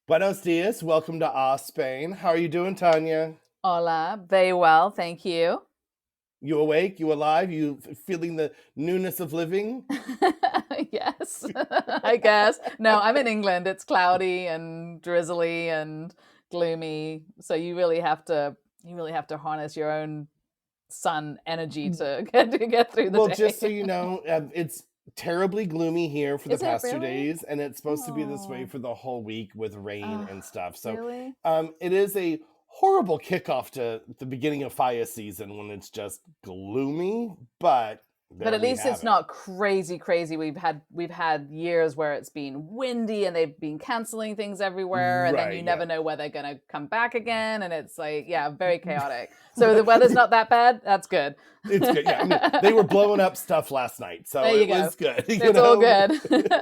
Buenos dias. Welcome to Spain. How are you doing, Tanya? Hola, very well, thank you. You awake? You alive? You feeling the newness of living? Yes, I guess. No, I'm in England. It's cloudy and drizzly and gloomy, so you really have to harness your own sun energy to get through the Well, just so day. you know, it's terribly gloomy here for the Is it past two really? days, and it's supposed to be this way Oh, for the whole week with rain oh, and stuff. So, really? it is a horrible kickoff to the beginning of fire season when it's just gloomy, but But there at we least have it's it. not crazy, crazy. We've had years where it's been windy and they've been canceling things everywhere, and then you Right, never yeah. know where they're gonna come back again, and it's like, yeah, very chaotic. So the weather's not that bad. That's good. It's good. Yeah, I mean, they were blowing up stuff last night, There so you it go. was good, you It's all know? good.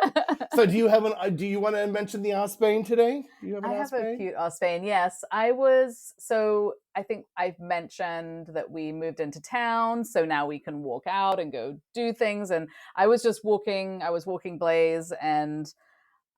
So do you wanna mention the Osbane today? Do you have an I have a Osbane? cute Spain. Yes, I was. So I think I've mentioned that we moved into town, so now we can walk out and go do things. And I was just walking. I was walking Blaze, and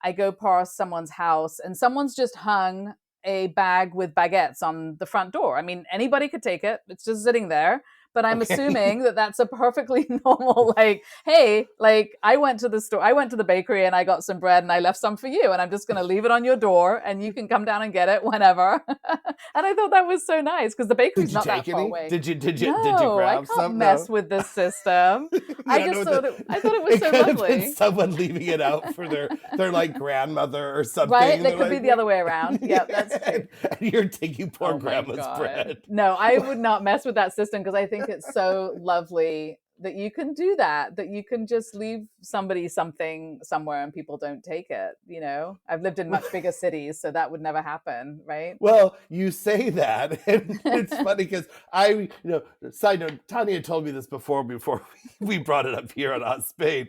I go past someone's house, and someone's just hung a bag with baguettes on the front door. I mean, anybody could take it. It's just sitting there. But I'm Okay. assuming that that's a perfectly normal, like, hey, like I went to the store, I went to the bakery and I got some bread and I left some for you. And I'm just going to leave it on your door and you can come down and get it whenever. And I thought that was so nice because the Did bakery's you not take that far any? away. Did you No, I grab can't some? mess No? with this system. You I don't know just what thought the I thought it was it so could have been lovely. someone leaving it out for their, like, grandmother or something, Right? and That they're could be like, the "Wait." other way around. Yep, that's true. And you're taking poor Oh my grandma's God. bread. No, I would not mess with that system because I think it's so lovely that you can do that, that you can just leave somebody something somewhere and people don't take it. I've lived in much bigger cities, so that would never happen, right? Well, you say that, and it's funny because side note, Tanya told me this before we brought it up here on Spain,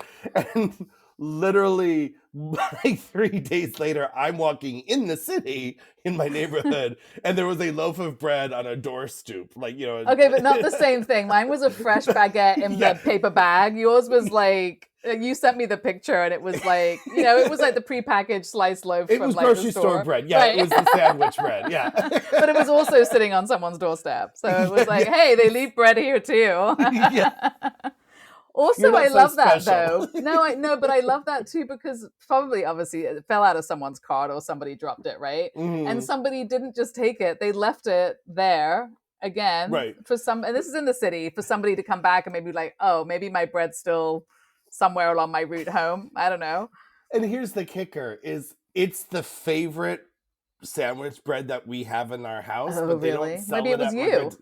and literally like 3 days later, I'm walking in the city in my neighborhood, and there was a loaf of bread on a door stoop, like Okay, but not the same thing. Mine was a fresh baguette in yeah, the paper bag. Yours was like you sent me the picture and it was like, it was like the prepackaged sliced loaf it from was like the grocery store store. bread. Yeah, it Right. was the sandwich bread. Yeah, But it was also sitting on someone's doorstep. So it was yeah, like, yeah, hey, they leave bread here too. yeah. Also, You're I not so love that special. though. No, I no, but I love that too because probably obviously it fell out of someone's cart or somebody dropped it, right? And Mhm. somebody didn't just take it, they left it there again Right. for some, and this is in the city, for somebody to come back and maybe like, oh, maybe my bread's still somewhere along my route home. I don't know. And here's the kicker is it's the favorite sandwich bread that we have in our house, Oh, but they don't really? Maybe sell it it was at you.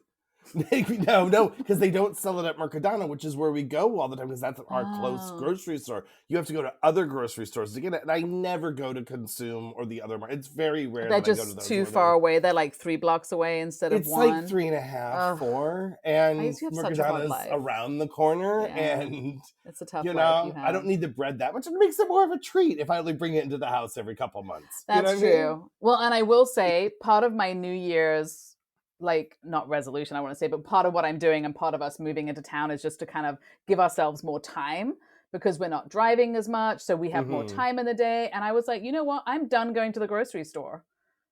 no, because they don't sell it at Mercadona, which is where we go all the time because that's our close Oh. grocery store. You have to go to other grocery stores to get it, and I never go to Consume or the other. It's very rare They're that I go to just those too where far they're. away. They're like 3 blocks away instead of It's like one. three and a half, Oh, four, I and used to have such a hard Mercadona's life. around the corner, Yeah, and it's a tough life you I don't have. need the bread that much. It makes it more of a treat if I only bring it into the house every couple months. You know That's what I mean? true. Well, and I will say part of my New Year's, like, not resolution, I want to say, but part of what I'm doing and part of us moving into town is just to kind of give ourselves more time because we're not driving as much. So we have more Mm-hmm. time in the day. And I was like, you know what? I'm done going to the grocery store.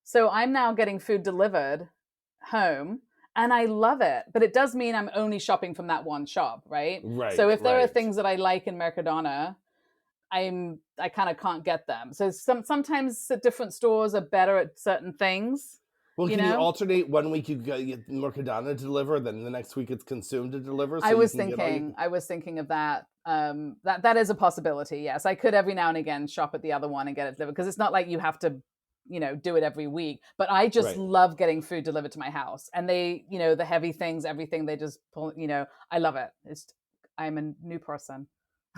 So I'm now getting food delivered home and I love it. But it does mean I'm only shopping from that one shop, right? So Right, if there are right. things that I like in Mercadona, I kind of can't get them. So sometimes the different stores are better at certain things, Well, you can you know. alternate one week you get Mercadona to deliver, then the next week it's Consumed to deliver, so I you was can get all your. thinking I was thinking of that. That is a possibility. Yes, I could every now and again shop at the other one and get it delivered because it's not like you have to, do it every week. But I just Right. love getting food delivered to my house, and they, the heavy things, everything they just pull. I love it. I'm a new person.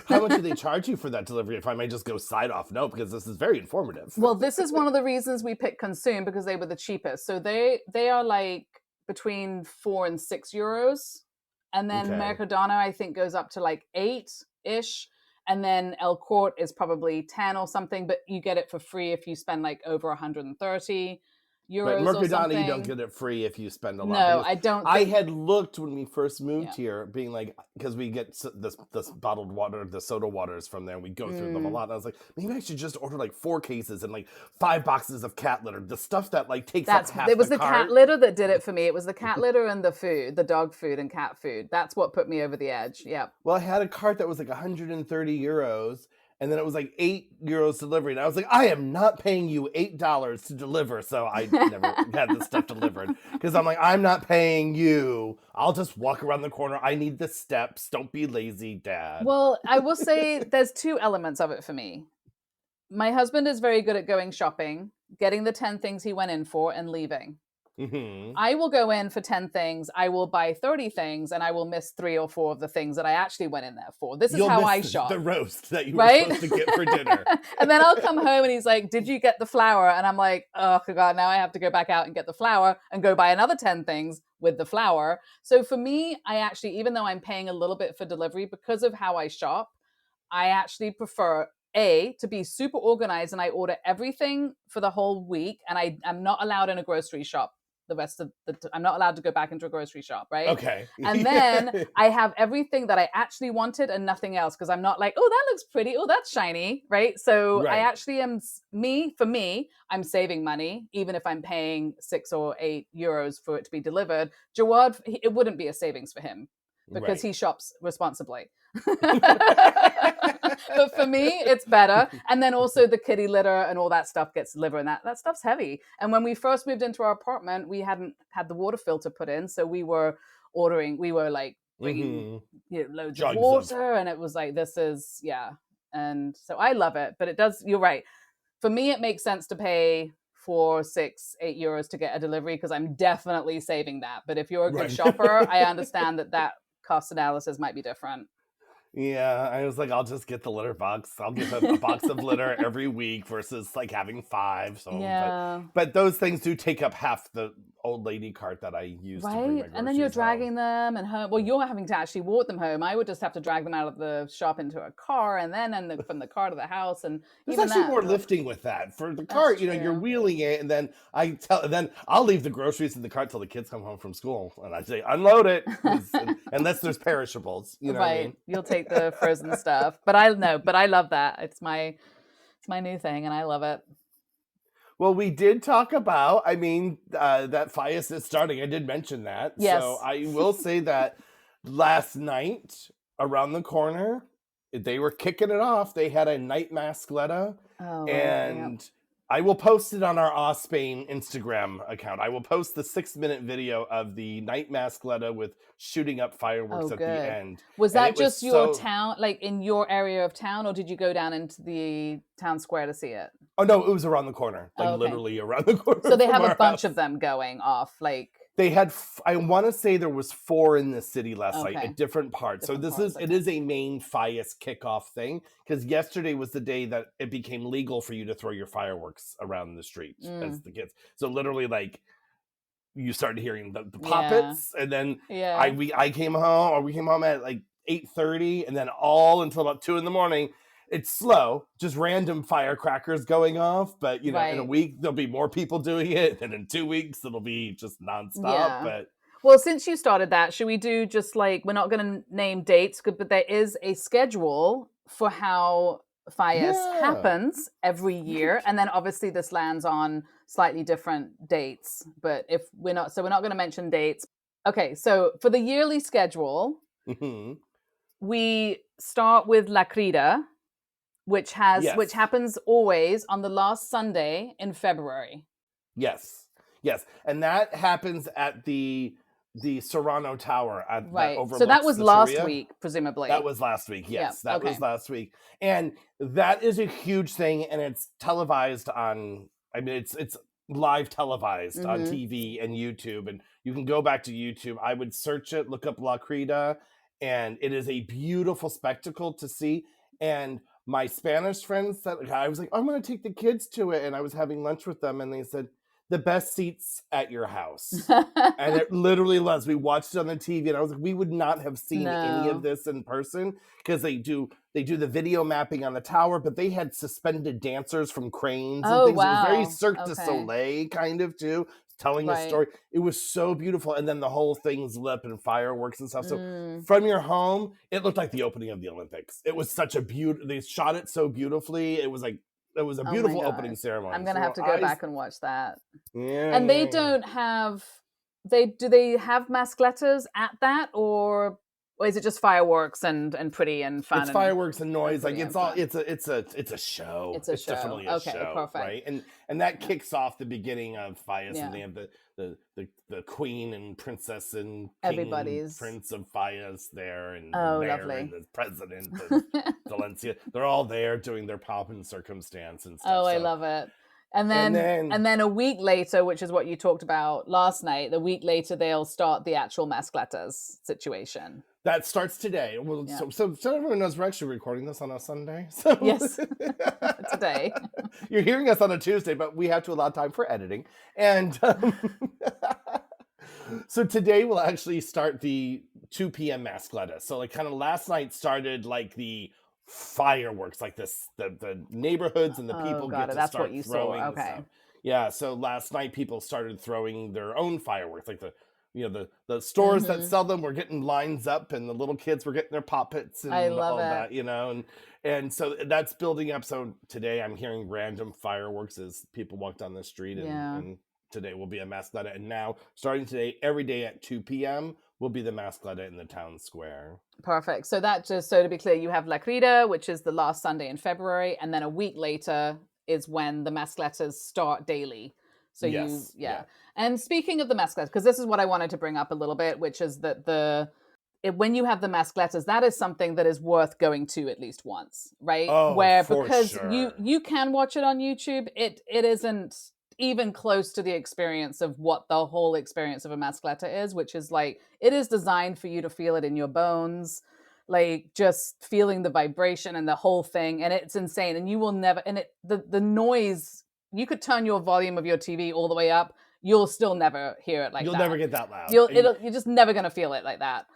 How much do they charge you for that delivery? If I may just go side off note, because this is very informative. Well, this is one of the reasons we picked Consume because they were the cheapest. So they are like between 4 and 6 euros, and then Okay. Mercadona I think goes up to like 8 ish, and then El Corte is probably 10 or something. But you get it for free if you spend like over 130. But euros or Mercadona, you don't something. get it free if you spend a lot. No, Because I don't I think. had looked when we first moved Yeah. here, being like, because we get this bottled water, the soda waters from there, and we go through them a lot. And I was like, maybe I should just order like 4 cases and like 5 boxes of cat litter, the stuff that like takes up half It was the the cat cart. litter that did it for me. It was the cat litter and the food, the dog food and cat food. That's what put me over the edge. Yeah. Well, I had a cart that was like 130 euros, and then it was like 8 euros delivery. And I was like, I am not paying you $8 to deliver. So I never had this stuff delivered because I'm like, I'm not paying you. I'll just walk around the corner. I need the steps. Don't be lazy, Dad. Well, I will say there's 2 elements of it for me. My husband is very good at going shopping, getting the 10 things he went in for, and leaving. Mm-hmm. I will go in for 10 things, I will buy 30 things, and I will miss 3 or 4 of the things that I actually went in there for. This is You'll how miss I shop. the roast that you right? were supposed to get for dinner. And then I'll come home and he's like, did you get the flour? And I'm like, oh God, now I have to go back out and get the flour and go buy another 10 things with the flour. So for me, I actually, even though I'm paying a little bit for delivery, because of how I shop, I actually prefer to be super organized, and I order everything for the whole week, and I'm not allowed in a grocery shop the rest of I'm not allowed to go back into a grocery shop, right? Okay. And then I have everything that I actually wanted and nothing else, because I'm not like, oh, that looks pretty, oh, that's shiny, right? So I actually am, for me, I'm saving money, even if I'm paying 6 or 8 euros for it to be delivered. Jawad, it wouldn't be a savings for him because he shops responsibly. But for me, it's better. And then also the kitty litter and all that stuff gets delivered, and that stuff's heavy. And when we first moved into our apartment, we hadn't had the water filter put in, so we were like bringing loads of water, and it was like, this is, yeah. And so I love it, but it does, you're right. For me, it makes sense to pay 4, 6, 8 euros to get a delivery, because I'm definitely saving that. But if you're a good shopper, I understand that cost analysis might be different. Yeah, I was like, I'll just get the litter box. I'll get a box of litter every week versus like having 5. So, yeah. But those things do take up half the old lady cart that I use to bring my groceries and then you're dragging home. them and home. Well, you're having to actually walk them home. I would just have to drag them out of the shop into a car, and then from the car to the house. And there's actually more lifting with that. For the cart, you're wheeling it, and then I'll leave the groceries in the cart till the kids come home from school, and I say unload it, unless there's perishables. You know what I mean? You'll take the frozen stuff, but I love that. It's my new thing, and I love it. Well, we did talk about, that Fallas is starting. I did mention that. Yes. So I will say that last night, around the corner, they were kicking it off. They had a night mascletà. And I will post it on our Spain Instagram account. I will post the 6-minute video of the night mascletà with shooting up fireworks at the end. Was that just your town, like in your area of town, or did you go down into the town square to see it? Oh, no, it was around the corner, literally around the corner. So they have a bunch of them going off, like... They had, I want to say there was 4 in the city last night at different parts. It is a main Fallas kickoff thing, because yesterday was the day that it became legal for you to throw your fireworks around the street as the kids. So literally, like, you started hearing the poppets, and then we came home at like 8:30, and then all until about 2 a.m. It's slow, just random firecrackers going off. But, in a week, there'll be more people doing it. And in 2 weeks, it'll be just nonstop. Yeah. But well, since you started that, should we do just like, we're not going to name dates, but there is a schedule for how Fallas happens every year. And then obviously this lands on slightly different dates. But if we're not going to mention dates. Okay, so for the yearly schedule, we start with La Crida, which happens always on the last Sunday in February. Yes. And that happens at the Serrano Tower that overlooks so that was the last Torria. week, presumably. That was last week, yes. That was last week. And that is a huge thing, and it's televised on, it's live televised on TV and YouTube, and you can go back to YouTube. I would search it, look up La Crida, and it is a beautiful spectacle to see. And my Spanish friends said, I was like, I'm going to take the kids to it. And I was having lunch with them, and they said, the best seats at your house. And it literally was. We watched it on the TV, and I was like, we would not have seen any of No. this in person, because they do the video mapping on the tower, but they had suspended dancers from cranes and Oh, things. It was very wow. Cirque du Okay. Soleil kind of too, telling a Right. story. It was so beautiful, and then the whole thing's lit up and fireworks and stuff. So Mm. from your home, it looked like the opening of the Olympics. It was such a beautiful. They shot it so beautifully. It was like it was a Oh my beautiful God. opening ceremony. I'm gonna So have to go I- back and watch that. Yeah, And they yeah, yeah. don't have do they have masclettas at that, or is it just fireworks and pretty and fun? It's fireworks and noise. Like pretty it's and all fun. it's a show. It's a show. Definitely a Okay, show, perfect. right? And that Yeah. kicks off the beginning of Fallas, Yeah. and they have the queen and princess and king Everybody's- prince of Fallas there, and Oh, the mayor lovely. and the president of Valencia. They're all there doing their pomp and circumstance and stuff. Oh, I so- love it. And then a week later, which is what you talked about last night, the week later they'll start the actual masclettas situation. That starts today. Well, Yeah. so everyone knows we're actually recording this on a Sunday. So Yes. Today. You're hearing us on a Tuesday, but we have to allow time for editing. And so today we'll actually start the 2 p.m. mascletta. So like kind of last night started like the fireworks, like this the neighborhoods and the people Oh, get got it. to That's start what you saw. throwing Okay. stuff. Yeah, so last night people started throwing their own fireworks, like the stores that Mhm. sell them were getting lines up, and the little kids were getting their poppets and I love all it. that, and so that's building up. So today I'm hearing random fireworks as people walk down the street, Yeah. and today will be a mascletta. And now starting today, every day at 2 p.m. will be the mascletta in the town square. Perfect. So that just so to be clear, you have La Crida, which is the last Sunday in February, and then a week later is when the masclettas start daily. So Yes, yeah. yeah. And speaking of the masclettas, because this is what I wanted to bring up a little bit, which is that when you have the masclettas, that is something that is worth going to at least once, right? Oh, for because sure. you can watch it on YouTube, it isn't even close to the experience of what the whole experience of a mascletta is, which is like it is designed for you to feel it in your bones, like just feeling the vibration and the whole thing, and it's insane. And you will never, and the noise, you could turn your volume of your TV all the way up, you'll still never hear it like You'll that. never get that loud. You're just never gonna feel it like that.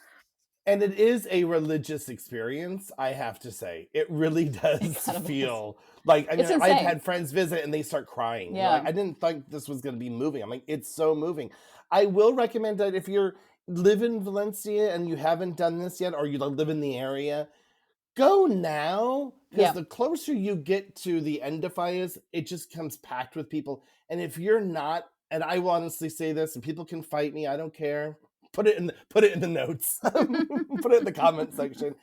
And it is a religious experience, I have to say. It really does kind of feel like, I mean, It's I've insane. had friends visit and they start crying. Yeah. Like, I didn't think this was going to be moving. I'm like, it's so moving. I will recommend that if you live in Valencia and you haven't done this yet, or you live in the area, go now, because Yeah. the closer you get to the end of Fallas, it just comes packed with people. And if you're not, and I will honestly say this, and people can fight me, I don't care. Put it in the notes. Put it in the comment section.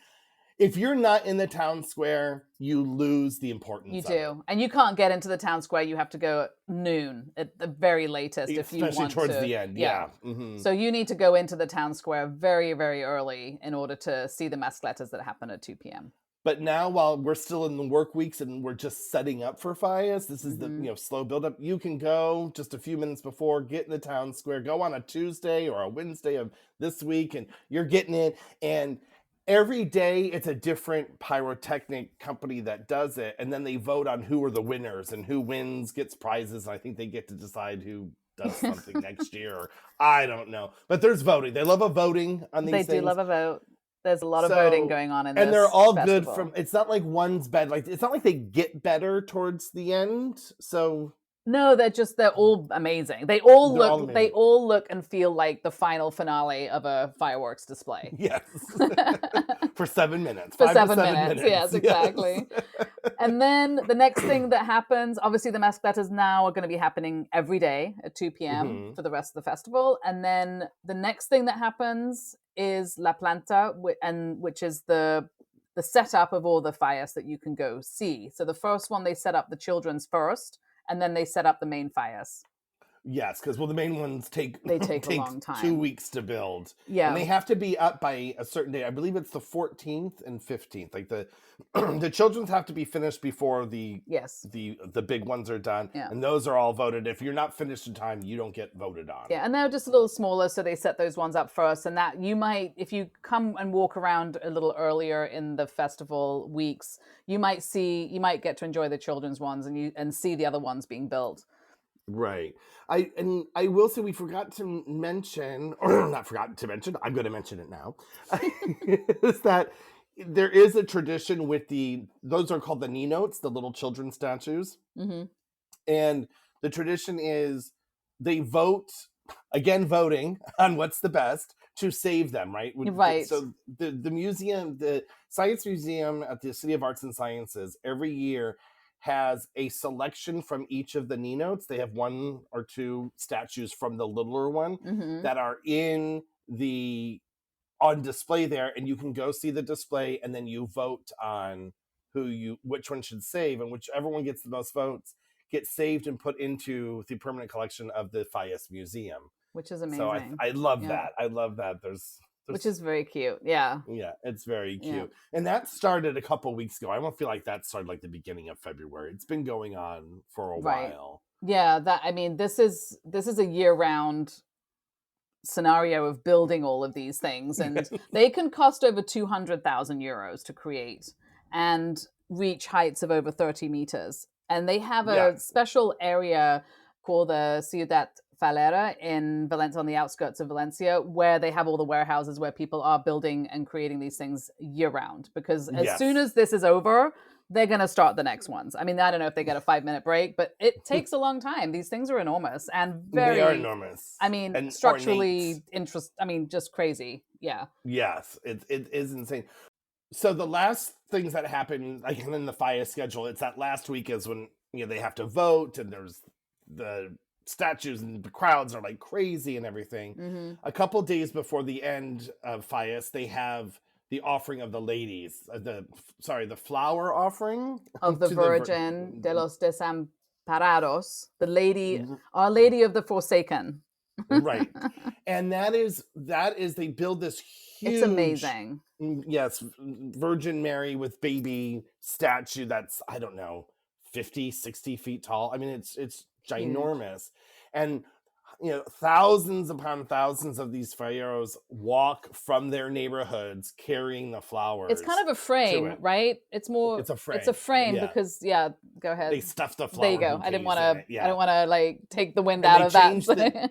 If you're not in the town square, you lose the importance. You of it. do, and you can't get into the town square. You have to go at noon at the very latest if you Especially want towards to. the end. Yeah. Mhm. So you need to go into the town square very, very early in order to see the masclettas that happen at 2 p.m. But now, while we're still in the work weeks and we're just setting up for Fallas, this is the slow build up. You can go just a few minutes before, get in the town square, go on a Tuesday or a Wednesday of this week, and you're getting it. And every day it's a different pyrotechnic company that does it, and then they vote on who are the winners, and who wins gets prizes. And I think they get to decide who does something next year. Or I don't know, but there's voting. They love a voting on these They things. do love a vote. There's a lot of voting going on in this And they're all good festival. from, it's not like one's bad. Like, it's not like they get better towards the end. So No, they're all amazing. They all They're all look amazing. and feel like the final finale of a fireworks display. yes, for 7 minutes. For 5 to 7 minutes. Yes, exactly. And then the next thing that happens, obviously the masclettas now are going to be happening every day at 2 p.m. Mhm. for the rest of the festival. And then the next thing that happens is La Planta, which is the setup of all the Fallas that you can go see. So the first one, they set up the children's first, and then they set up the main Fallas. Yes, because the main ones take They take a long 2 time. weeks to build. Yeah. And they have to be up by a certain day. I believe it's the 14th and 15th. Like the the children's have to be finished before the Yes. the big ones are done. Yeah. And those are all voted. If you're not finished in time, you don't get voted on. Yeah, and they're just a little smaller, so they set those ones up first. And that you might, if you come and walk around a little earlier in the festival weeks, you might get to enjoy the children's ones and see the other ones being built. Right. I will say we forgot to mention, or not forgotten to mention, I'm going to mention it now, is that there is a tradition with those are called the ninots, the little children statues. Hmm. And the tradition is they vote, again, voting on what's the best to save them, right? Right. So the museum, the Science Museum at the City of Arts and Sciences, every year has a selection from each of the ninots. They have one or two statues from the littler one Hmm. that are in the on display there, and you can go see the display, and then you vote on which one should save, and whichever one gets the most votes gets saved and put into the permanent collection of the Fallas Museum. Which is So amazing. I love Yeah. that. I love that. Which There's is very cute. Yeah. Yeah, it's very Yeah. cute. And that started a couple weeks ago. I don't feel like that started like the beginning of February. It's been going on for a Right. while. Yeah. I mean, this is a year round scenario of building all of these things, and they can cost over 200,000 euros to create and reach heights of over 30 meters. And they have Yeah. a special area called the Ciudad Falera in Valencia, on the outskirts of Valencia, where they have all the warehouses where people are building and creating these things year round. Because as Yes. soon as this is over, they're going to start the next ones. I mean, I don't know if they get a 5-minute break, but it takes a long time. These things are enormous and They are very, enormous. I mean, and structurally ornate. I mean, just crazy. Yeah. Yes, it is insane. So the last things that happen, like in the FIA schedule, it's that last week is when they have to vote, and there's the statues and the crowds are like crazy and everything. Hmm. A couple days before the end of FIAS, they have the offering of the ladies, the flower offering Of the to Virgin de los Desamparados, the Lady, Our Lady of the Forsaken. Right. And that is they build this huge, It's amazing. Yes, Virgin Mary with baby statue that's, I don't know, 50, 60 feet tall. I mean, it's ginormous. And thousands upon thousands of these falleros walk from their neighborhoods carrying the flowers. It's kind of a frame, right? It's a frame. It's a frame, yeah. Because go ahead. They stuff the flower. There you go. I didn't want to. Yeah. I don't want to like take the wind out of that.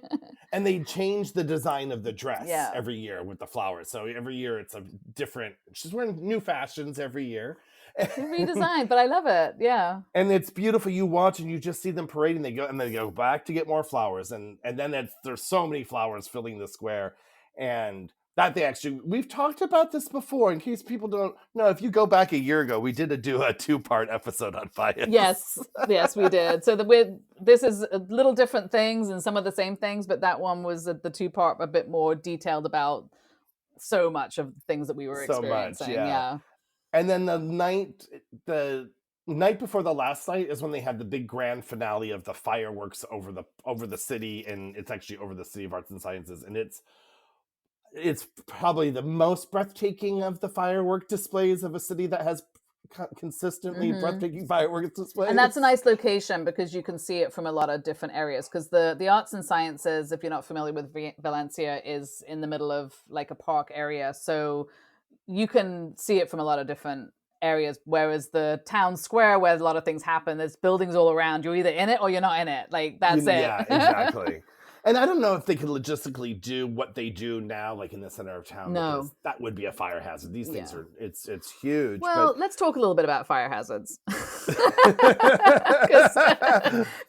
And they change the design of the dress Yeah. every year with the flowers. So every year it's a different. She's wearing new fashions every year. Redesigned, but I love it. Yeah. And it's beautiful. You watch and you just see them parading. They go back to get more flowers, and then there's so many flowers filling the square, and that we've talked about this before. In case people don't know, if you go back a year ago, we did a 2-part episode on fire. Yes, we did. So this is a little different things and some of the same things, but that one was the 2-part, a bit more detailed about so much of the things that we were experiencing. Yeah. And then the night before the last night is when they have the big grand finale of the fireworks over the city, and it's actually over the City of Arts and Sciences, and it's probably the most breathtaking of the firework displays of a city that has consistently breathtaking fireworks displays. And that's a nice location because you can see it from a lot of different areas, because the Arts and Sciences, if you're not familiar with Valencia, is in the middle of like a park area, so you can see it from a lot of different areas, whereas the town square where a lot of things happen, there's buildings all around. You're either in it or you're not in it. Like, that's it. Yeah, exactly. And I don't know if they could logistically do what they do now, like in the center of town. No. Because that would be a fire hazard. These things are, it's huge. Well, let's talk a little bit about fire hazards.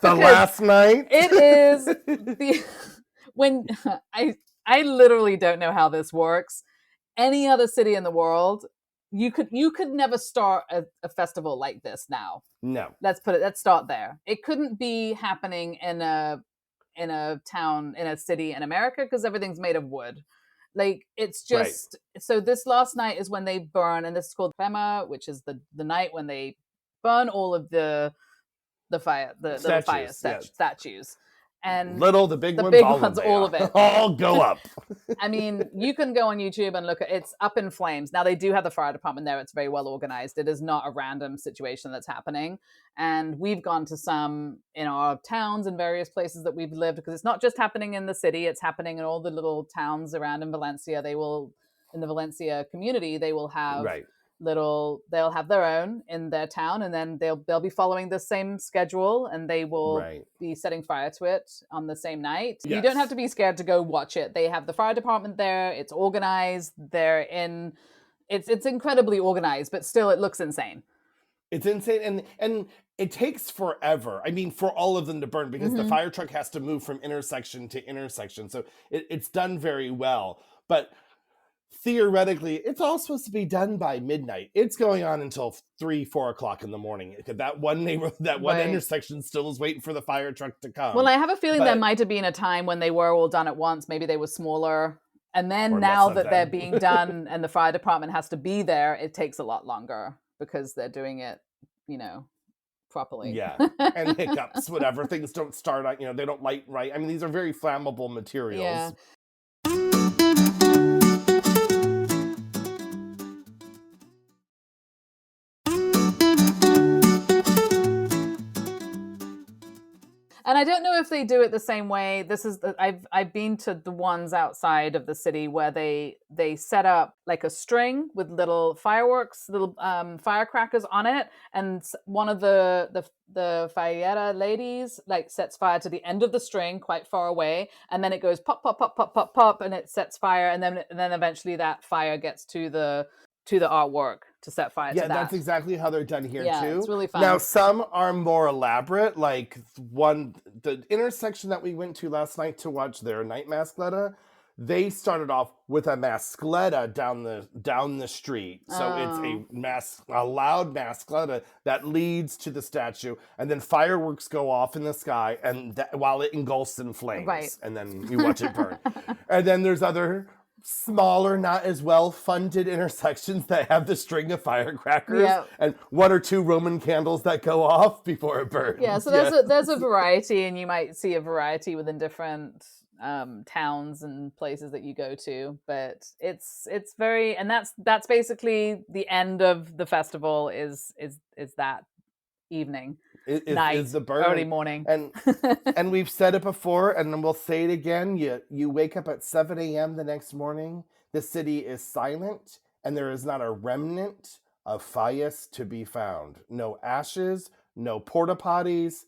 Last night? It is when I literally don't know how this works. Any other city in the world, you could never start a festival like this now. No. Let's start there. It couldn't be happening in a town, in a city in America, because everything's made of wood. Like, it's just right. So this last night is when they burn, and this is called Crema, which is the night when they burn all of the fire, the little fire statues. And the big ones, all of it. All go up. I mean, you can go on YouTube and look at it's up in flames. Now, they do have the fire department there. It's very well organized. It is not a random situation that's happening. And we've gone to some in our towns and various places that we've lived, because it's not just happening in the city. It's happening in all the little towns around in Valencia. In the Valencia community, they will have they'll have their own in their town, and then they'll be following the same schedule, and they will Right. be setting fire to it on the same night. You don't have Yes. to be scared to go watch it. They have the fire department there. It's organized. It's incredibly organized, but still it looks insane. It's insane, and it takes forever. I mean, for all of them to burn because the Mm-hmm. fire truck has to move from intersection to intersection. So it's done very well. But theoretically, it's all supposed to be done by midnight. It's going on until 3, 4 o'clock in the morning. That one that one Right. intersection still is waiting for the fire truck to come. Well, I have a feeling there But might have been a time when they were all done at once. Maybe they were smaller. And then or less now of that they're them. being done and the fire department has to be there, it takes a lot longer because they're doing it, properly. Yeah. And hiccups, whatever. Things don't start out, they don't light right. I mean, these are very flammable materials. Yeah. And I don't know if they do it the same way. I've been to the ones outside of the city where they set up like a string with little fireworks, little firecrackers on it, and one of the fallera ladies like sets fire to the end of the string quite far away, and then it goes pop pop pop pop pop pop, and it sets fire, and then eventually that fire gets to the artwork to set fire to that. That's exactly how they're done here too. It's really fun. Now some are more elaborate, like the intersection that we went to last night to watch their night mascletà. They started off with a mascletà down the street. So it's a loud mascletà that leads to the statue, and then fireworks go off in the sky, and while it engulfs in flames, right. And then you watch it burn. And then there's other smaller, not as well funded intersections that have the string of firecrackers and 1 or 2 Roman candles that go off before it burns. Yeah, so there's a variety, and you might see a variety within different towns and places that you go to, but it's very, and that's basically the end of the festival is that evening. Night, is the burn, early morning. And we've said it before, and then we'll say it again. You wake up at 7 a.m. the next morning, the city is silent, and there is not a remnant of Fallas to be found. No ashes, no porta potties,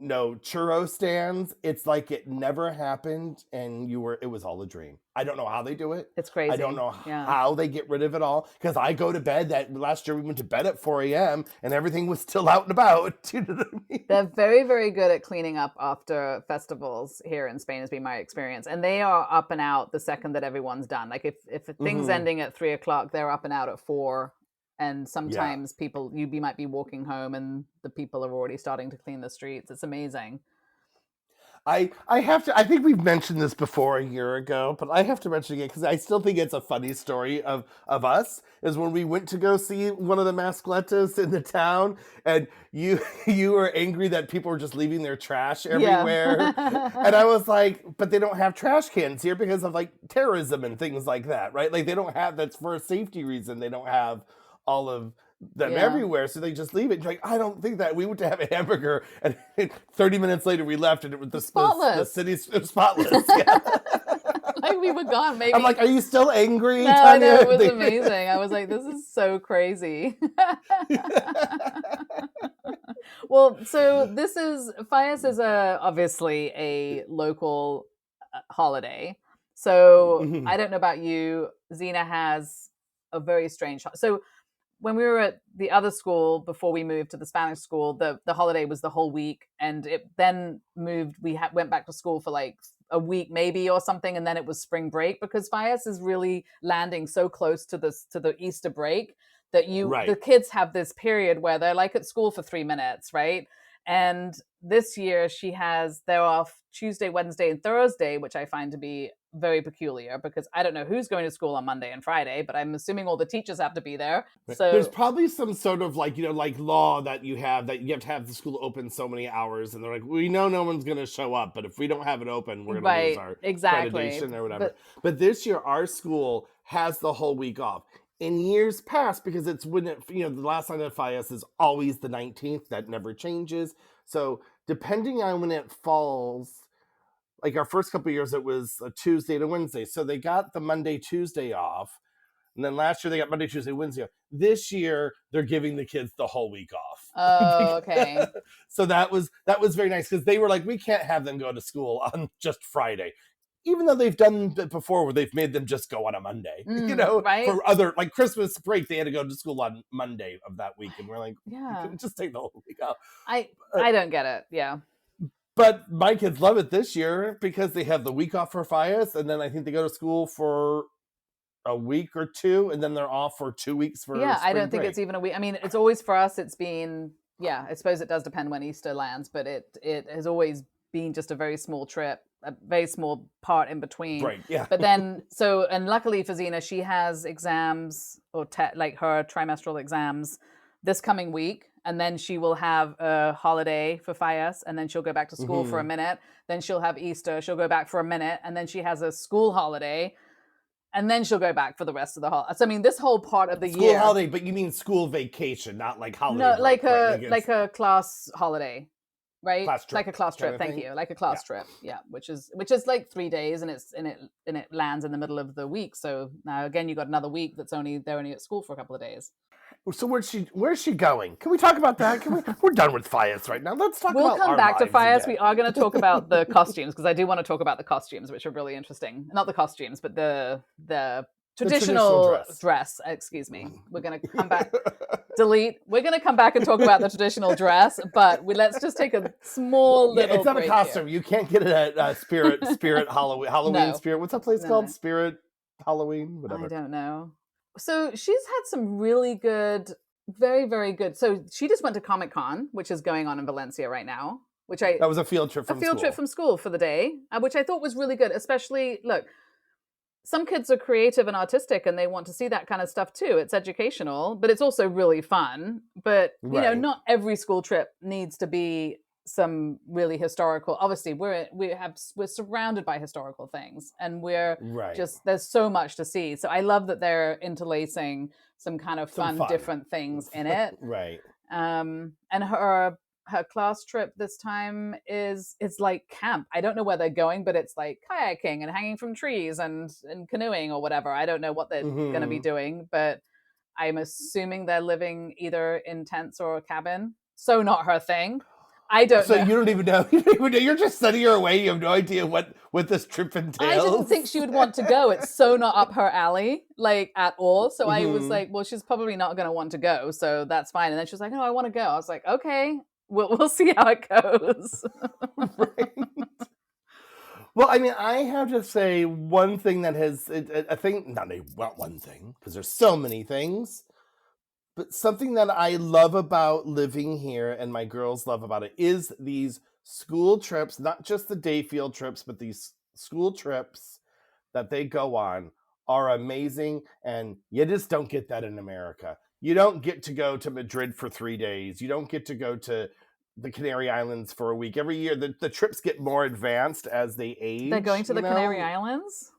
no churro stands. It's like it never happened, and it was all a dream. I don't know how they do it. It's crazy. I don't know how they get rid of it all, because I go to bed. Last year we went to bed at 4 a.m. and everything was still out and about. You know what I mean? They're very, very good at cleaning up after festivals here in Spain, has been my experience. And they are up and out the second that everyone's done. Like if things ending at 3 o'clock, they're up and out at 4. And sometimes you might be walking home and the people are already starting to clean the streets. It's amazing. I think we've mentioned this before a year ago, but I have to mention it because I still think it's a funny story of us, is when we went to go see one of the mascletas in the town, and you were angry that people were just leaving their trash everywhere. And I was like, but they don't have trash cans here because of like terrorism and things like that, right? Like that's for a safety reason. They don't have all of them everywhere, so they just leave it. You're like, I don't think that. We went to have a hamburger, and 30 minutes later we left, and it was the city's spotless. Like we were gone. Maybe I'm like, are you still angry? No, I know, it was amazing. I was like, this is so crazy. Well, so Fallas is obviously a local holiday. So I don't know about you. Xena has a very strange. So when we were at the other school before we moved to the Spanish school, the holiday was the whole week, and it then moved. We went back to school for like a week maybe or something, and then it was spring break, because Fallas is really landing so close to the Easter break that the kids have this period where they're like at school for 3 minutes, right? And this year they're off Tuesday, Wednesday, and Thursday, which I find to be very peculiar, because I don't know who's going to school on Monday and Friday, but I'm assuming all the teachers have to be there. So there's probably some sort of like law that you have to have the school open so many hours, and they're like, we know no one's going to show up, but if we don't have it open, we're going to lose our accreditation or whatever. But this year, our school has the whole week off. In years past, because it's when the last night of Fallas is always the 19th, that never changes. So depending on when it falls, like our first couple of years, it was a Tuesday to Wednesday. So they got the Monday, Tuesday off. And then last year they got Monday, Tuesday, Wednesday. This year they're giving the kids the whole week off. Oh, okay. So that was very nice because they were like, we can't have them go to school on just Friday. Even though they've done it before where they've made them just go on a Monday, right? For other, like Christmas break, they had to go to school on Monday of that week. And we're like, yeah, you couldn't just take the whole week off. I don't get it. Yeah. But my kids love it this year because they have the week off for Fallas, and then I think they go to school for a week or two, and then they're off for 2 weeks for I don't think break. it's even a week. I mean, it's always for us. It's been I suppose it does depend when Easter lands, but it has always been just a very small trip, a very small part in between. Right. Yeah. But then and luckily for Xena, she has exams or like her trimestral exams this coming week. And then she will have a holiday for Fallas, and then she'll go back to school for a minute. Then she'll have Easter. She'll go back for a minute, and then she has a school holiday, and then she'll go back for the rest of the holiday. So I mean, this whole part of the year. School holiday, but you mean school vacation, not like holiday. No, break, like a class holiday, right? Class trip, like a class trip. Thank you. Like a class trip. Yeah, which is like 3 days, and it lands in the middle of the week. So now again, you got another week they're only at school for a couple of days. So where's she going? Can we talk about that? We're done with Fallas right now. Let's talk about We'll come back to Fallas. Fallas. We are going to talk about the costumes because I do want to talk about the costumes, which are really interesting. Not the costumes, but the traditional dress. Excuse me. We're going to come back. Delete. We're going to come back and talk about the traditional dress, but let's just take a small little. It's not a costume. Here. You can't get it at Spirit Halloween No. Spirit. What's that place called? Spirit Halloween. Whatever. I don't know. So she's had some really good, very, very good. So she just went to Comic-Con, which is going on in Valencia right now. That was a field trip from school for the day, which I thought was really good. Especially, look, some kids are creative and artistic, and they want to see that kind of stuff too. It's educational, but it's also really fun. But not every school trip needs to be some really historical. Obviously, we're surrounded by historical things, and we're just there's so much to see. So I love that they're interlacing some kind of fun, different things in it. Right. And her class trip this time is like camp. I don't know where they're going, but it's like kayaking and hanging from trees and canoeing or whatever. I don't know what they're going to be doing, but I'm assuming they're living either in tents or a cabin. So not her thing. I don't know. So you don't even know. You're just sending her away. You have no idea what this trip entails. I didn't think she would want to go. It's so not up her alley, like at all. So I was like, well, she's probably not going to want to go. So that's fine. And then she was like, no, I want to go. I was like, okay, we'll see how it goes. Right. Well, I mean, I have to say one thing that has, not one thing, because there's so many things. But something that I love about living here and my girls love about it is these school trips, not just the day field trips, but these school trips that they go on are amazing. And you just don't get that in America. You don't get to go to Madrid for 3 days. You don't get to go to the Canary Islands for a week. Every year, the trips get more advanced as they age. They're going to the Canary Islands?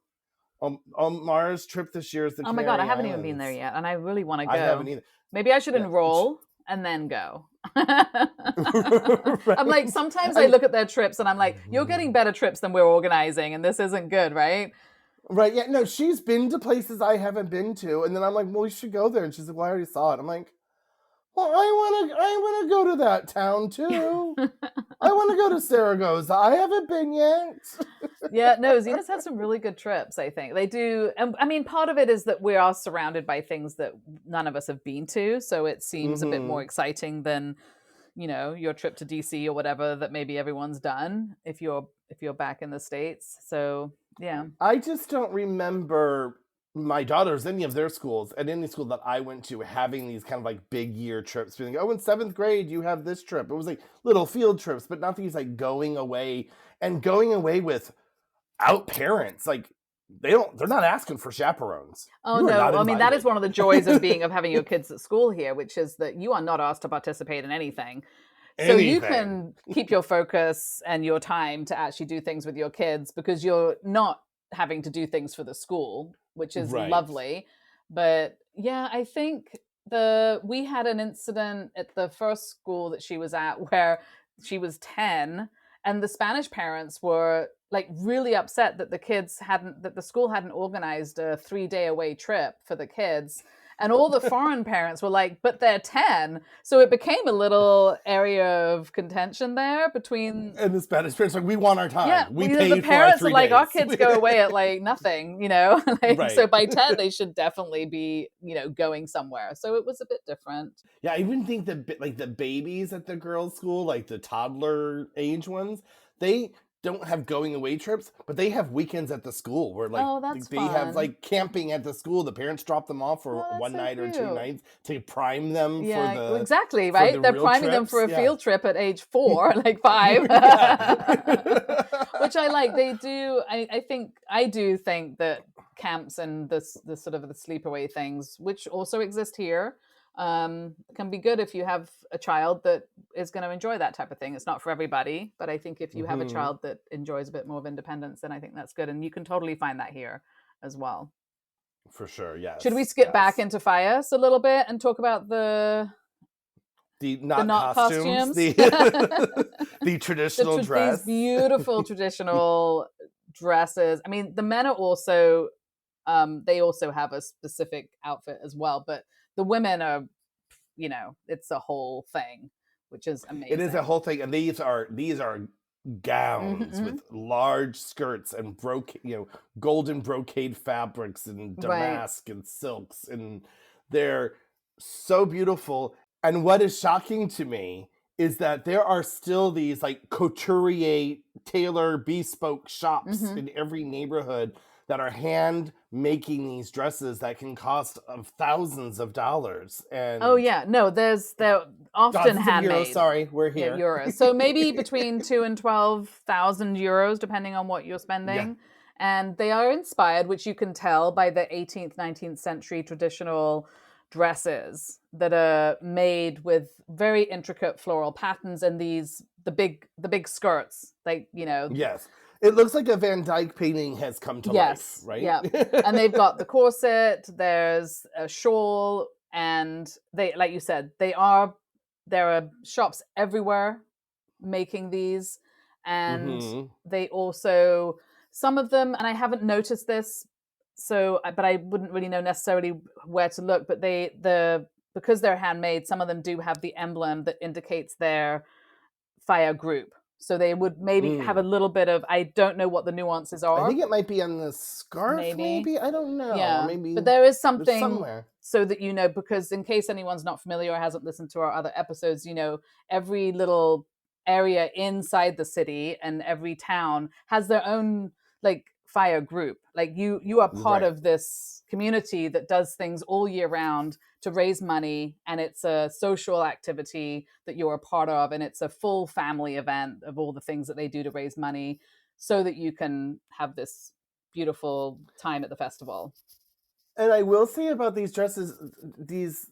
Mars trip this year is the Canary God, I haven't Islands. even been there yet, and I really want to go. I haven't either. Maybe I should enroll and then go. I'm like, sometimes I look at their trips and I'm like, you're getting better trips than we're organizing, and this isn't good, right? Right, yeah. No, she's been to places I haven't been to, and then I'm like, well, we should go there. And she's like, well, I already saw it. I'm like, well, I want to go to that town too. I want to go to Saragossa. I haven't been yet. Yeah, no, Zena's had some really good trips, I think. They do. And I mean, part of it is that we are surrounded by things that none of us have been to. So it seems a bit more exciting than, your trip to DC or whatever that maybe everyone's done if you're back in the States. So, yeah. I just don't remember my daughters, any of their schools, and any school that I went to, having these kind of like big year trips, being like, oh, in 7th grade, you have this trip. It was like little field trips, but not these like going away without parents. Like they're not asking for chaperones. Oh, no. I mean, that is one of the joys of having your kids at school here, which is that you are not asked to participate in anything. So you can keep your focus and your time to actually do things with your kids because you're not having to do things for the school, which is lovely. But yeah, I think we had an incident at the first school that she was at where she was 10 And the Spanish parents were like really upset that the school hadn't organized a 3-day away trip for the kids. And all the foreign parents were like, but they're 10. So it became a little area of contention there between. And the Spanish parents are like, we want our time. Yeah, we the paid for our parents 3 are like, days. our kids go away at like nothing, you know? Like, Right. So by 10, they should definitely be, going somewhere. So it was a bit different. Yeah, I even think that like the babies at the girls' school, like the toddler age ones, they don't have going away trips, but they have weekends at the school where like that's they have fun. like camping at the school. The parents drop them off for that's one so night or 2 cute. nights to prime them Yeah, for the exactly, for right? the They're real priming them trips. for a Yeah. field trip at age 4, like 5. Yeah. Which I like. They do. I do think that camps and the sort of the sleepaway things, which also exist here, can be good if you have a child that is going to enjoy that type of thing. It's not for everybody, but I think if you have a child that enjoys a bit more of independence, then I think that's good, and you can totally find that here as well. For sure, yes. Should we skip back into Fallas a little bit and talk about the not costumes. The traditional dress. These beautiful traditional dresses. I mean, the men are also, they also have a specific outfit as well, but the women are, it's a whole thing, which is amazing. It is a whole thing, and these are gowns with large skirts and golden brocade fabrics and damask and silks, and they're so beautiful. And what is shocking to me is that there are still these like couturier, tailor, bespoke shops in every neighborhood that are hand making these dresses that can cost thousands of dollars. And they're often handmade. Euros, sorry, we're here. Yeah, euros. So maybe between 2,000 and 12,000 euros, depending on what you're spending. Yeah. And they are inspired, which you can tell by the 18th, 19th century traditional dresses that are made with very intricate floral patterns and the big skirts, like Yes. It looks like a Van Dyck painting has come to life, right? Yeah. And they've got the corset, there's a shawl, and they, like you said, there are shops everywhere making these. And they also, some of them, and I haven't noticed this, but I wouldn't really know necessarily where to look, but because they're handmade, some of them do have the emblem that indicates their fire group. So they would maybe have a little bit of, I don't know what the nuances are. I think it might be on the scarf, maybe? I don't know. Yeah, maybe but there is something somewhere. So that, because in case anyone's not familiar or hasn't listened to our other episodes, every little area inside the city and every town has their own like fire group. Like you are part of this community that does things all year round to raise money, and it's a social activity that you're a part of, and it's a full family event of all the things that they do to raise money so that you can have this beautiful time at the festival. And I will say about these dresses, these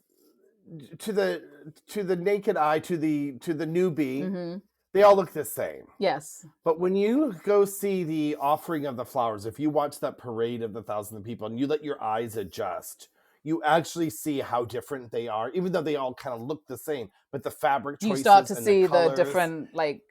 to the naked eye, to the newbie, they all look the same. Yes. But when you go see the offering of the flowers, if you watch that parade of the thousands of people and you let your eyes adjust, you actually see how different they are, even though they all kind of look the same. But the fabric choices, you start to and see the different like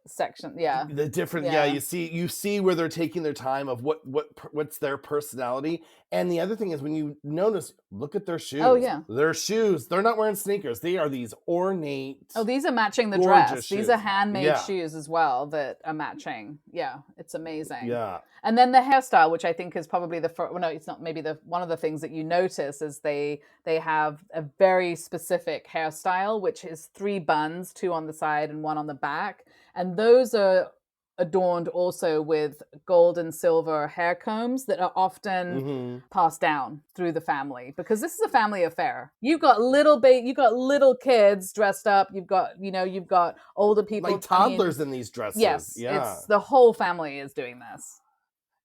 section. Yeah. The different, you see where they're taking their time of what's their personality. And the other thing is, when you notice, look at their shoes. Oh yeah. Their shoes, they're not wearing sneakers. They are these ornate. Oh, these are matching the dress. Shoes. These are handmade shoes as well that are matching. Yeah, it's amazing. Yeah. And then the hairstyle, which I think is probably it's not maybe one of the things that you notice is they have a very specific hairstyle, which is 3 buns, 2 on the side and 1 on the back. And those are adorned also with gold and silver hair combs that are often passed down through the family, because this is a family affair. You've got little kids dressed up. You've got older people, like toddlers in these dresses. Yes, yeah. It's the whole family is doing this.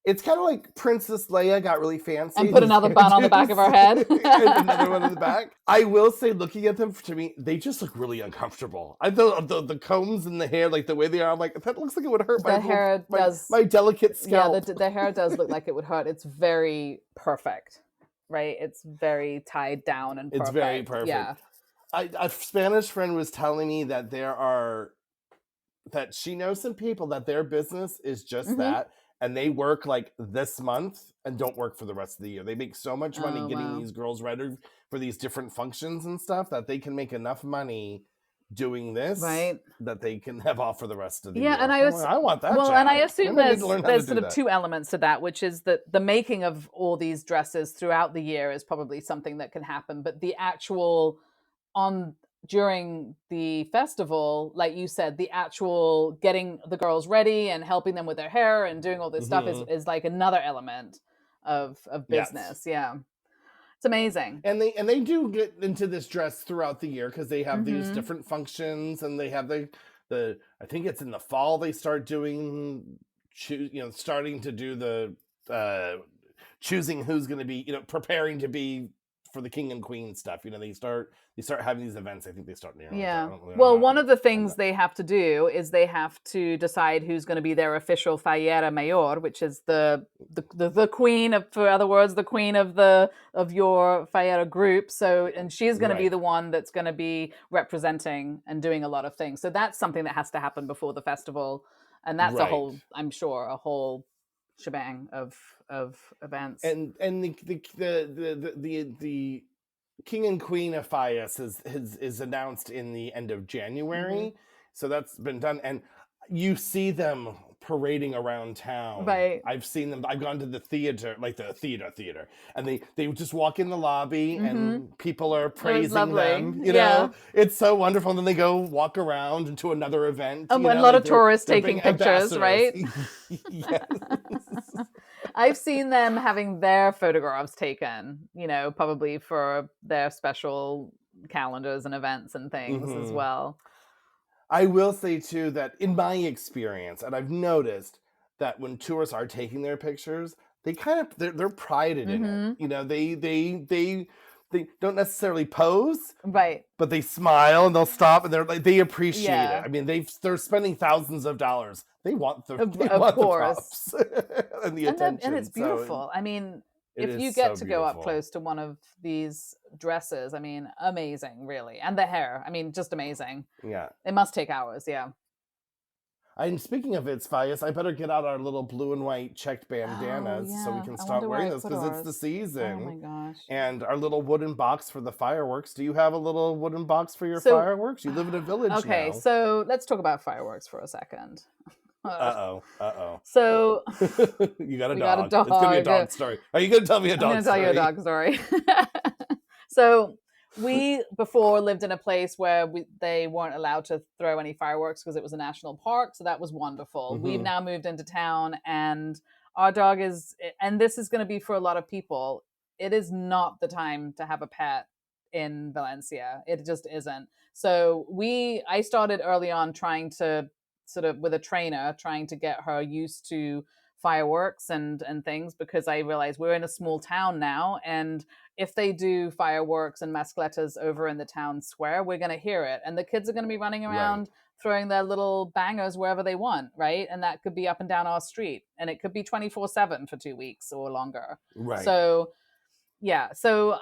It's kind of like Princess Leia got really fancy and put another bun on the back of her head. And another one on the back. I will say, looking at them, to me, they just look really uncomfortable. I thought the combs and the hair, like the way they are, I'm like, that looks like it would hurt my delicate scalp. Yeah, the hair does look like it would hurt. It's very perfect, right? It's very tied down and perfect. It's very perfect. Yeah. A Spanish friend was telling me that there are that she knows some people that their business is just Mm-hmm. that, and they work like this month and don't work for the rest of the year. They make so much money Oh, getting wow. these girls ready for these different functions and stuff that they can make enough money doing this Right. that they can have off for the rest of the Yeah, and year. I'm like, I want that well, and I job. assume Maybe I need to learn how to there's do sort of that. two elements to that, which is that the making of all these dresses throughout the year is probably something that can happen, but the actual on during the festival, like you said, the actual getting the girls ready and helping them with their hair and doing all this stuff Hmm. is like another element of Yes. business. Yeah. It's amazing. And they do get into this dress throughout the year because they have these Mm-hmm. different functions, and they have the I think it's in the fall they start doing starting to do the uh choosing who's going to be, preparing to be for the king and queen stuff. They start having these events. I think they start near winter. I Yeah. don't really, Well, one of the I'm things not. they have to do is they have to decide who's going to be their official fallera mayor, which is the queen of, for other words, the queen of your fallera group. So, and she's going to be Right. the one that's going to be representing and doing a lot of things. So that's something that has to happen before the festival, and that's a Right. whole, I'm sure, a whole shebang of events. And the King and Queen of Fias is announced in the end of Hmm. January, so that's been done, and you see them parading around town. Right. I've seen them. I've gone to the theater, like the theater, and they just walk in the lobby, Hmm. and people are It was praising lovely. them. Yeah. It's so wonderful. And then they go walk around into another event. And a lot Like of tourists they're taking big pictures, ambassadors. right? Yes. I've seen them having their photographs taken, probably for their special calendars and events and things as Hmm. well. I will say too that in my experience, and I've noticed that when tourists are taking their pictures, they're prided in it. Hmm. They don't necessarily pose, Right. but they smile and they'll stop and they're like they appreciate it. Yeah. I mean, they're spending thousands of dollars. They want the Of, they of want the course. props and the And it's attention. So beautiful. I mean, it if is you get so to go up beautiful. close to one of these dresses, I mean, amazing, really. And the hair, I mean, just amazing. Yeah. It must take hours, yeah. And speaking of its bias, I better get out our little blue and white checked Oh, bandanas so we yeah. can I start wonder where wearing I those put because it's the ours. Oh season. my gosh. And our little wooden box for the fireworks. Do you have a little wooden box for your So, fireworks? You live in a village okay, now. so let's talk about fireworks for a second. Uh oh. Uh oh. So You got a we got a dog. It's gonna be a dog. dog story. Are you gonna tell me a I'm going dog to tell you a story? dog story. So we before lived in a place where they weren't allowed to throw any fireworks because it was a national park. So that was wonderful. We've Hmm. now moved into town, and our dog is, and this is going to be for a lot of people. It is not the time to have a pet in Valencia. It just isn't. So I started early on trying to sort of with a trainer, trying to get her used to fireworks and things because I realized we're in a small town now, and if they do fireworks and mascletas over in the town square, we're going to hear it. And the kids are going to be running Right. around throwing their little bangers wherever they want, right? And that could be up and down our street. And it could be 24/7 for 2 weeks or longer. Right. So, yeah. So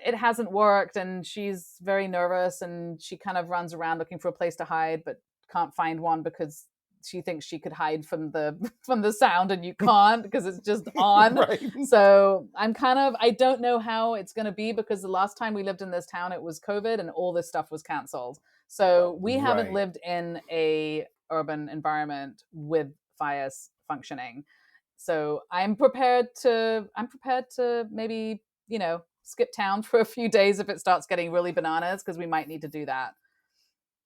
it hasn't worked. And she's very nervous and she kind of runs around looking for a place to hide, but can't find one because she thinks she could hide from the from the sound and you can't because it's just on. Right. So I don't know how it's going to be because the last time we lived in this town it was COVID and all this stuff was canceled. So we haven't Right. lived in a urban environment with fires functioning. So I'm prepared to maybe, skip town for a few days if it starts getting really bananas because we might need to do that.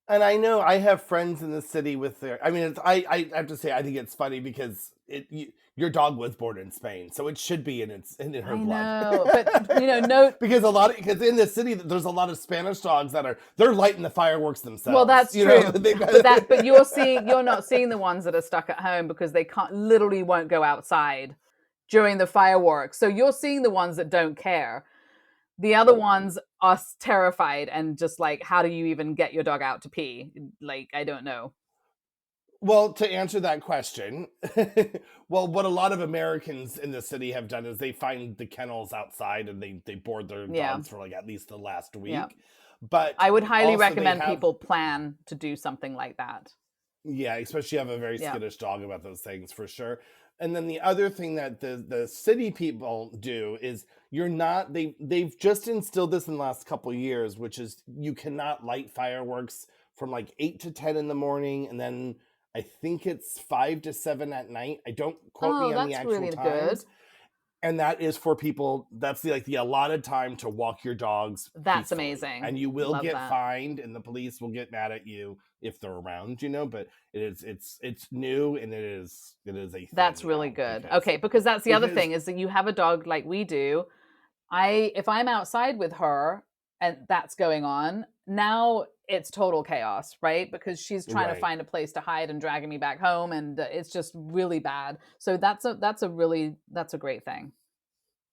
And I know I have friends in the city with their. I mean, I have to say I think it's funny because your dog was born in Spain, so it should be in her I blood. know, but note. Because in the city there's a lot of Spanish dogs they're lighting the fireworks themselves. Well, that's true, but you're not seeing the ones that are stuck at home because they literally won't go outside during the fireworks. So you're seeing the ones that don't care. The other ones are terrified and just like, how do you even get your dog out to pee? Like, I don't know. Well, to answer that question, well, what a lot of Americans in the city have done is they find the kennels outside and they board their Yeah, dogs for like at least the last yeah. week. But I would highly also they recommend have people plan to do something like that. Yeah, especially have a very Yeah. skittish dog about those things for sure. And then the other thing that the city people do is they've just instilled this in the last couple of years, which is you cannot light fireworks from like 8 to 10 in the morning, and then I think it's 5 to 7 at night. I don't quote Oh, me on the that's actual really good. times. And that is for people, that's the allotted time to walk your dogs That's peacefully. amazing. And you will Love get that. fined, and the police will get mad at you if they're around, but it's new, and it is a thing. That's really now good. because Okay, because that's the other because thing is that you have a dog like we do. If I'm outside with her and that's going on, now it's total chaos, right? Because she's trying to right. find a place to hide and dragging me back home, and it's just really bad. So that's a great thing.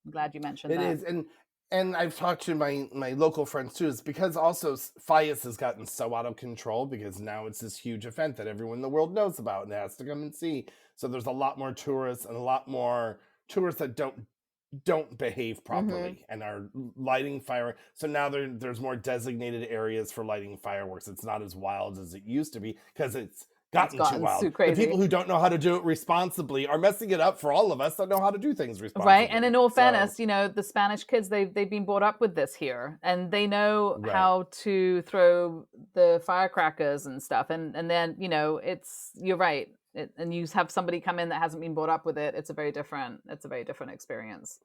I'm glad you mentioned It that. is, and I've talked to my local friends too. It's because also Fallas has gotten so out of control because now it's this huge event that everyone in the world knows about and has to come and see. So there's a lot more tourists and a lot more tourists that don't behave Mm-hmm. properly and are lighting fire. So now there's more designated areas for lighting fireworks. It's not as wild as it used to be because it's It's gotten too gotten wild. so The people crazy. who don't know how to do it responsibly are messing it up for all of us that know how to do things Right. And in responsibly. all So fairness, the Spanish kids, they've been brought up with this here, and they know right. how to throw the firecrackers and stuff. And then, you're right. And you have somebody come in that hasn't been brought up with it. It's a very different experience.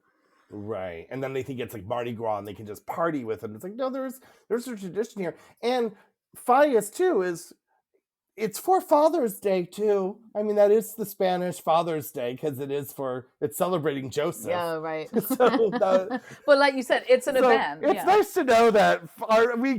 Right. And then they think it's like Mardi Gras and they can just party with it. It's like, no, there's a tradition here. And Fallas too is it's for Father's Day too. I mean, that is the Spanish Father's Day because it's celebrating Joseph. Yeah, right. So But like you said, it's an so event. it's Yeah. nice to know that we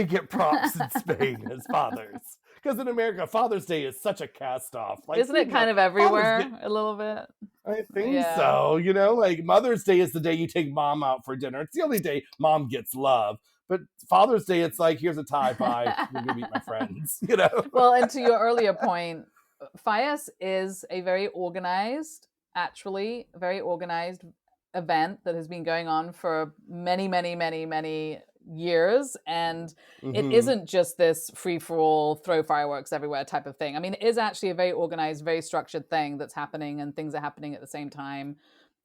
get props in Spain as fathers. Because in America, Father's Day is such a cast off. Like, Isn't it kind of fathers everywhere get a little bit? I think Yeah. so. Like Mother's Day is the day you take mom out for dinner. It's the only day mom gets love. But Father's Day, it's like, here's a tie, bye. We're gonna meet my friends. Well, and to your earlier point, Fallas is a very organized event that has been going on for many, many, many, many years. And it hmm isn't just this free for all, throw fireworks everywhere type of thing. I mean, it is actually a very organized, very structured thing that's happening, and things are happening at the same time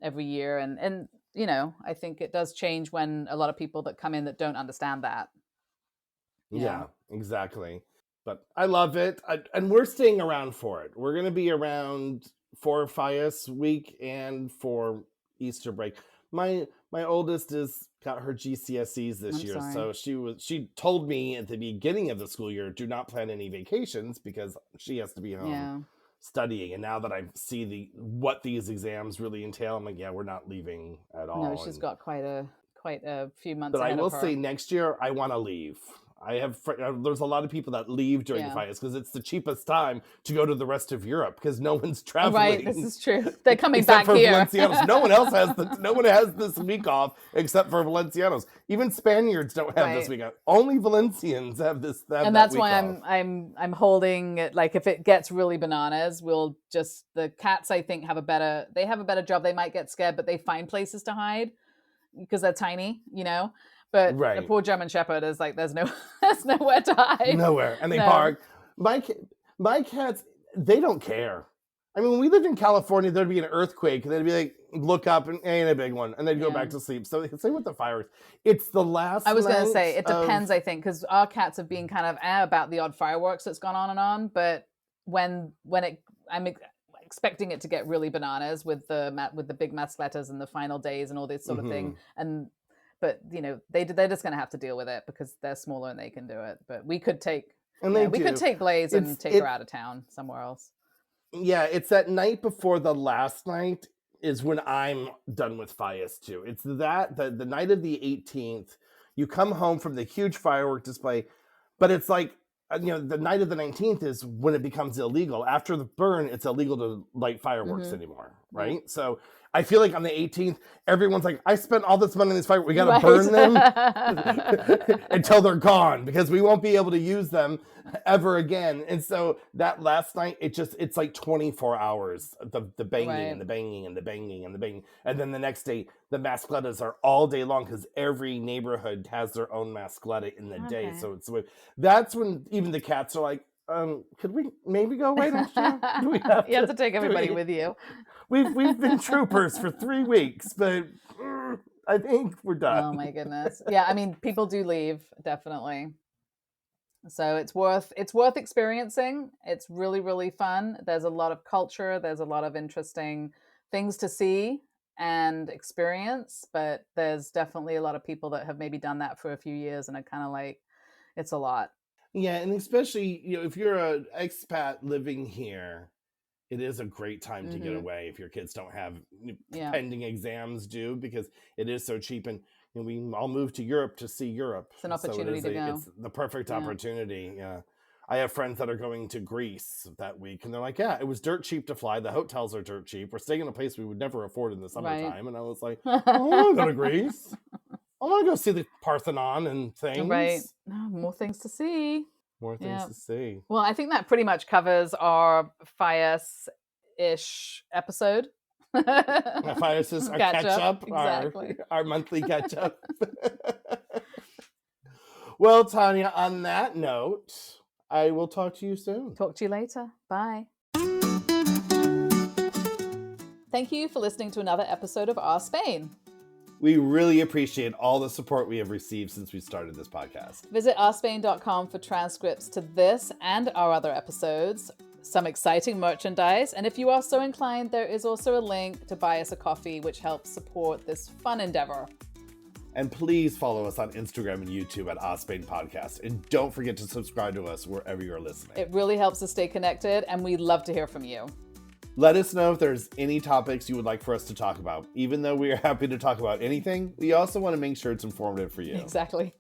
every year. And I think it does change when a lot of people that come in that don't understand that. Yeah. Yeah, exactly. But I love it. And we're staying around for it. We're gonna be around for Fias week and for Easter break. My oldest is got her GCSEs this I'm year, sorry. so she told me at the beginning of the school year, do not plan any vacations because she has to be home Yeah. studying. And now that I see what these exams really entail, I'm like, yeah, we're not leaving at No, all. she's got quite a few months But I ahead of will say her. next year I want to leave. There's a lot of people that leave during the Yeah. Fias because it's the cheapest time to go to the rest of Europe because no one's Oh, right, this traveling is true. They're coming except back for here. Valencianos. No one has this week off except for Valencianos. Even Spaniards don't have this Right. week off. Only Valencians have And that that's week why off. I'm holding it, like, if it gets really bananas, the cats, I think, have a better job. They might get scared, but they find places to hide because they're tiny. But a Right. poor German Shepherd is like, there's nowhere to hide. Nowhere. And they No. bark. My cats, they don't care. I mean, when we lived in California, there'd be an earthquake, and they'd be like, look up, and ain't a big one, and they'd go Yeah. back to sleep. So same with the fireworks. It's the last I was going to night say, it depends, of I think, because our cats have been kind of about the odd fireworks that's gone on and on. But I'm expecting it to get really bananas with the big masclettas and the final days and all this sort of thing. But they're just going to have to deal with it because they're smaller and they can do it. But we could take and they we do. could take Blaze and It's take her out of town somewhere else. Yeah, it's that night before the last night is when I'm done with Fias too. It's the night of the 18th. You come home from the huge firework display, but it's like the night of the 19th is when it becomes illegal. After the burn, it's illegal to light fireworks anymore, right? Right. So I feel like on the 18th, everyone's like, I spent all this money on these fireworks. We got to Right. burn them until they're gone because we won't be able to use them ever again. And so that last night, it's like 24 hours, the banging Right. and the banging and the banging and the banging. And then the next day, the masclettas are all day long because every neighborhood has their own mascletta in the day. Okay. So that's when even the cats are like, could we maybe go away next year? Do we have You have to take everybody with you. We've been troopers for 3 weeks, but I think we're done. Oh my goodness. Yeah, I mean, people do leave, definitely. So it's worth experiencing. It's really, really fun. There's a lot of culture, there's a lot of interesting things to see and experience, but there's definitely a lot of people that have maybe done that for a few years and are kind of like, it's a lot. Yeah, and especially, if you're an expat living here, it is a great time to get away if your kids don't have pending exams due, because it is so cheap. And we all moved to Europe to see Europe. It's an opportunity to go. It's the perfect opportunity. Yeah. I have friends that are going to Greece that week, and they're like, yeah, it was dirt cheap to fly. The hotels are dirt cheap. We're staying in a place we would never afford in the summertime. Right. And I was like, I want to go to Greece. I want to go see the Parthenon and things. Right. Oh, more things to see. More things to see. Well, I think that pretty much covers our Fallas-ish episode. Fallas is our catch-up. Exactly. Our monthly catch-up. Well, Tanya, on that note, I will talk to you soon. Talk to you later. Bye. Thank you for listening to another episode of Our Spain. We really appreciate all the support we have received since we started this podcast. Visit ourspain.com for transcripts to this and our other episodes, some exciting merchandise, and if you are so inclined, there is also a link to buy us a coffee, which helps support this fun endeavor. And please follow us on Instagram and YouTube at Our Spain Podcast. And don't forget to subscribe to us wherever you're listening. It really helps us stay connected, and we'd love to hear from you. Let us know if there's any topics you would like for us to talk about. Even though we are happy to talk about anything, we also want to make sure it's informative for you. Exactly.